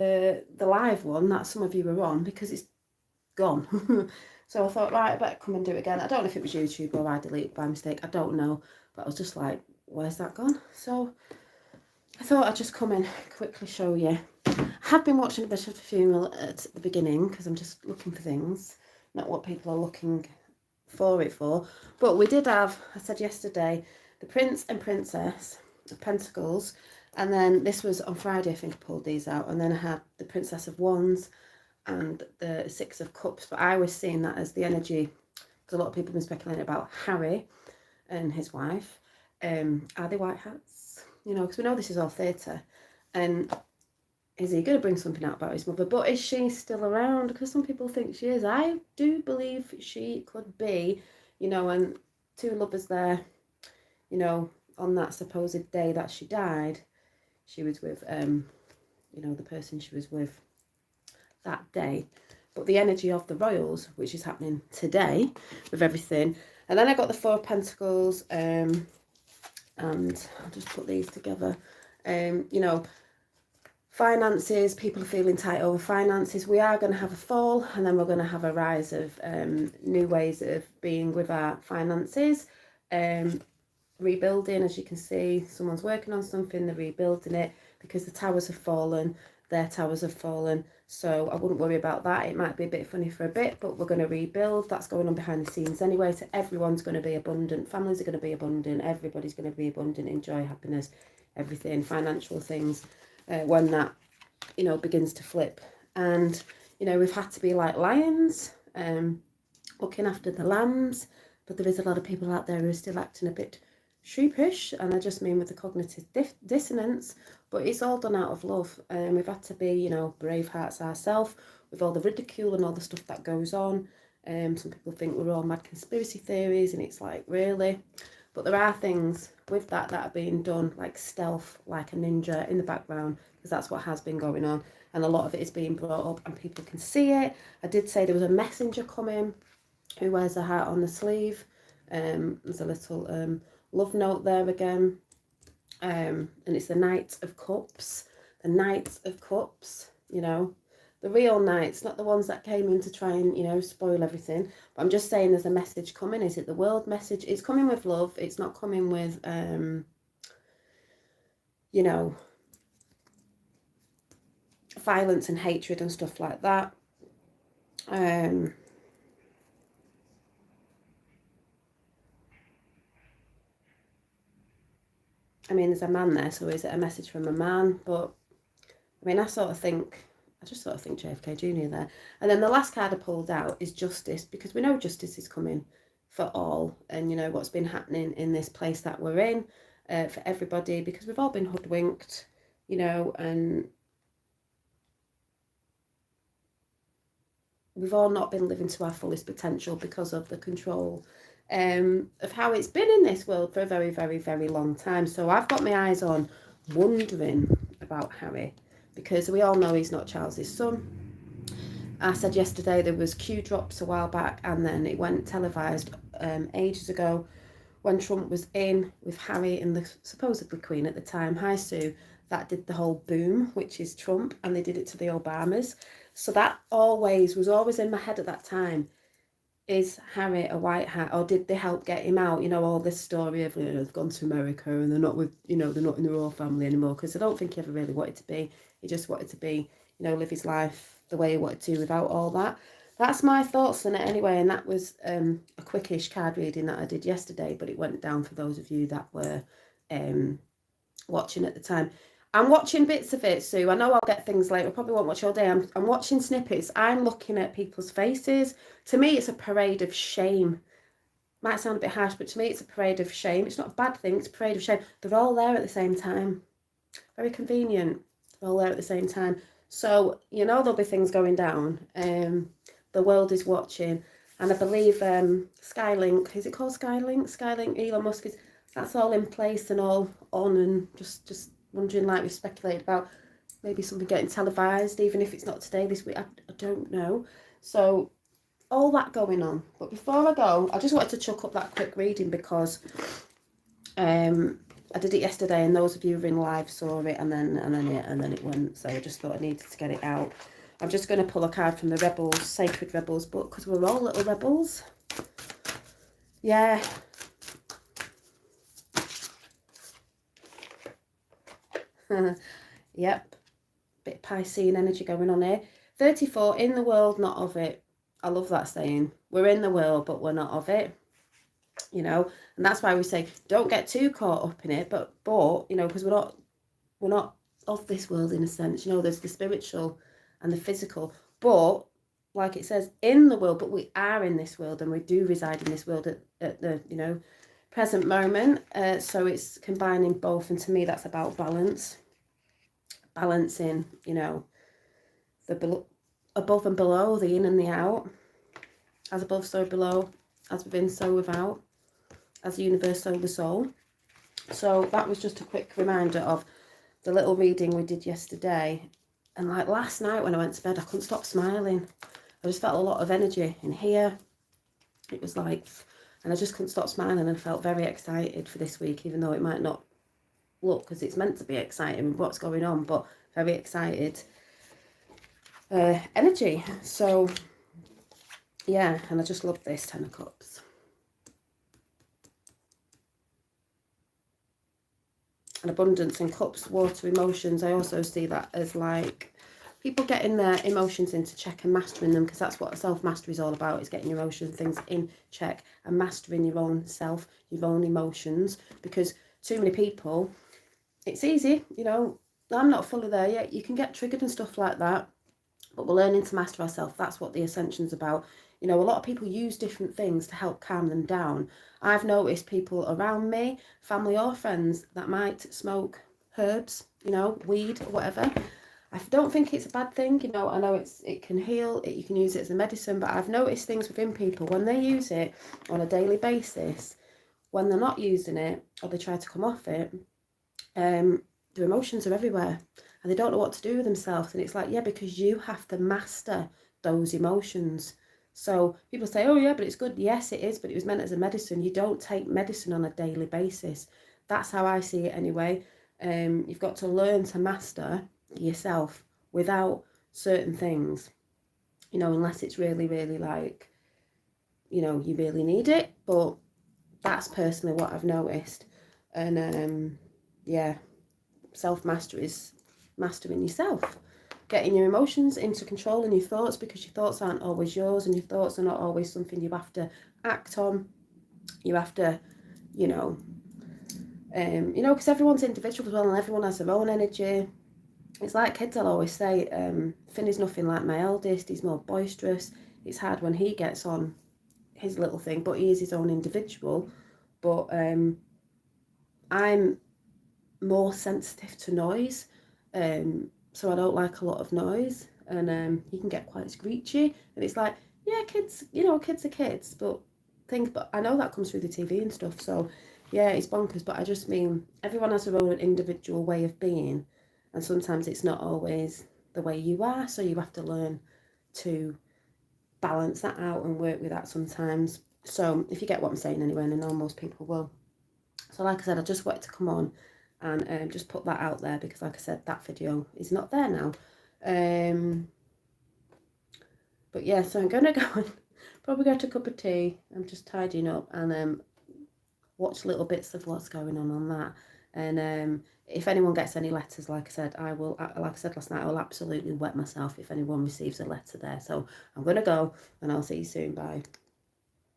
the live one that some of you were on, because it's gone. So I thought, right, I better come and do it again. I don't know if it was YouTube or I deleted by mistake. I don't know. But I was just like, where's that gone? So I thought I'd just come and quickly show you. I have been watching a bit of the funeral at the beginning because I'm just looking for things, not what people are looking for it for. But we did have, I said yesterday, the Prince and Princess of Pentacles. And then this was on Friday, I think I pulled these out. And then I had the Princess of Wands and the Six of Cups. But I was seeing that as the energy, because a lot of people have been speculating about Harry and his wife. Are they white hats? You know, because we know this is all theatre. And is he going to bring something out about his mother? But is she still around? Because some people think she is. I do believe she could be, you know, and two lovers there, you know, on that supposed day that she died, she was with, you know, the person she was with that day. But the energy of the royals, which is happening today with everything. And then I got the Four of Pentacles, and I'll just put these together. You know, finances, people are feeling tight over finances. We are going to have a fall, and then we're going to have a rise of new ways of being with our finances. Rebuilding, as you can see, someone's working on something, they're rebuilding it, because the towers have fallen, their towers have fallen. So I wouldn't worry about that. It might be a bit funny for a bit, but we're going to rebuild. That's going on behind the scenes anyway. So everyone's going to be abundant. Families are going to be abundant. Everybody's going to be abundant in joy, happiness, everything, financial things, when that, you know, begins to flip. And, you know, we've had to be like lions, looking after the lambs. But there is a lot of people out there who are still acting a bit sheepish, and I just mean with the cognitive dissonance, but it's all done out of love. And we've had to be, you know, brave hearts ourselves with all the ridicule and all the stuff that goes on. Some people think we're all mad conspiracy theories, and it's like, really? But there are things with that are being done like stealth, like a ninja in the background, because that's what has been going on, and a lot of it is being brought up and people can see it. I did say there was a messenger coming who wears a heart on the sleeve. There's a little love note there again, and it's the Knight of Cups. The Knight of Cups, you know, the real knights, not the ones that came in to try and, you know, spoil everything. But I'm just saying there's a message coming. Is it the world message? It's coming with love. It's not coming with, you know, violence and hatred and stuff like that. I mean, there's a man there, so is it a message from a man? But, I mean, I just sort of think JFK Jr. there. And then the last card I pulled out is justice, because we know justice is coming for all. And, you know, what's been happening in this place that we're in, for everybody, because we've all been hoodwinked, you know, and we've all not been living to our fullest potential because of the control of how it's been in this world for a very, very, very long time. So I've got my eyes on wondering about Harry, because we all know he's not Charles's son. I said yesterday there was Q drops a while back, and then it went televised ages ago when Trump was in with Harry and the supposedly Queen at the time, Hi Sue. That did the whole boom, which is Trump, and they did it to the Obamas. So that was always in my head at that time. Is Harry a white hat, or did they help get him out? You know, all this story of, you know, they've gone to America and they're not with, you know, they're not in the royal family anymore, because I don't think he ever really wanted to be. He just wanted to be, you know, live his life the way he wanted to without all that. That's my thoughts on it anyway, and that was a quickish card reading that I did yesterday, but it went down for those of you that were watching at the time. I'm watching bits of it, Sue. I know I'll get things later. I probably won't watch all day. I'm watching snippets. I'm looking at people's faces. To me, it's a parade of shame. Might sound a bit harsh, but to me, it's a parade of shame. It's not a bad thing. It's a parade of shame. They're all there at the same time. Very convenient. They're all there at the same time. So, you know, there'll be things going down. The world is watching. And I believe Skylink, is it called Skylink? Skylink, Elon Musk, that's all in place and all on, and just wondering, like we speculated about, maybe something getting televised, even if it's not today, this week, I don't know. So all that going on. But before I go, I just wanted to chuck up that quick reading, because I did it yesterday, and those of you who were in live saw it, and then it went. So I just thought I needed to get it out. I'm just going to pull a card from the Rebels, Sacred Rebels book, because we're all little rebels. Yeah. Yep. Bit Piscean energy going on here. 34, in the world, not of it. I love that saying. We're in the world, but we're not of it. You know, and that's why we say don't get too caught up in it, but you know, because we're not of this world in a sense. You know, there's the spiritual and the physical, but like it says, in the world, but we are in this world, and we do reside in this world at the, you know, present moment. So it's combining both, and to me that's about balance, balancing, you know, the above and below, the in and the out. As above, so below. As within, so without. As the universe, so the soul. So that was just a quick reminder of the little reading we did yesterday. And like last night when I went to bed, I couldn't stop smiling. I just felt a lot of energy in here. It was like, and I just couldn't stop smiling, and I felt very excited for this week, even though it might not look, because it's meant to be exciting with what's going on, but very excited energy. So yeah, and I just love this 10 of Cups. And abundance and cups, water, emotions. I also see that as like people getting their emotions into check and mastering them, because that's what self-mastery is all about, is getting your emotion things in check and mastering your own self, your own emotions. Because too many people, it's easy, you know, I'm not fully there yet. You can get triggered and stuff like that, but we're learning to master ourselves. That's what the Ascension's about. You know, a lot of people use different things to help calm them down. I've noticed people around me, family or friends, that might smoke herbs, you know, weed or whatever. I don't think it's a bad thing, you know. I know it can heal, you can use it as a medicine, but I've noticed things within people when they use it on a daily basis, when they're not using it or they try to come off it, their emotions are everywhere and they don't know what to do with themselves. And it's like, yeah, because you have to master those emotions. So people say, oh yeah, but it's good. Yes, it is, but it was meant as a medicine. You don't take medicine on a daily basis. That's how I see it anyway. You've got to learn to master yourself without certain things, you know, unless it's really, really like, you know, you really need it. But that's personally what I've noticed. And yeah, self-mastery is mastering yourself, getting your emotions into control and your thoughts, because your thoughts aren't always yours, and your thoughts are not always something you have to act on. You have to, you know, because everyone's individual as well, and everyone has their own energy. It's like kids, I'll always say, Finn is nothing like my eldest. He's more boisterous. It's hard when he gets on his little thing, but he is his own individual. But I'm more sensitive to noise, so I don't like a lot of noise, and he can get quite screechy, and it's like, yeah, kids, you know, kids are kids, but I know that comes through the TV and stuff, so yeah, it's bonkers. But I just mean everyone has their own individual way of being, and sometimes it's not always the way you are, so you have to learn to balance that out and work with that sometimes. So if you get what I'm saying anyway, and I know most people will. So like I said, I just wanted to come on and just put that out there, because like I said, that video is not there now. But yeah, so I'm gonna go and probably get a cup of tea. I'm just tidying up, and watch little bits of what's going on that. And if anyone gets any letters, like I said, I will, like I said last night, I will absolutely wet myself if anyone receives a letter there. So I'm gonna go, and I'll see you soon. Bye.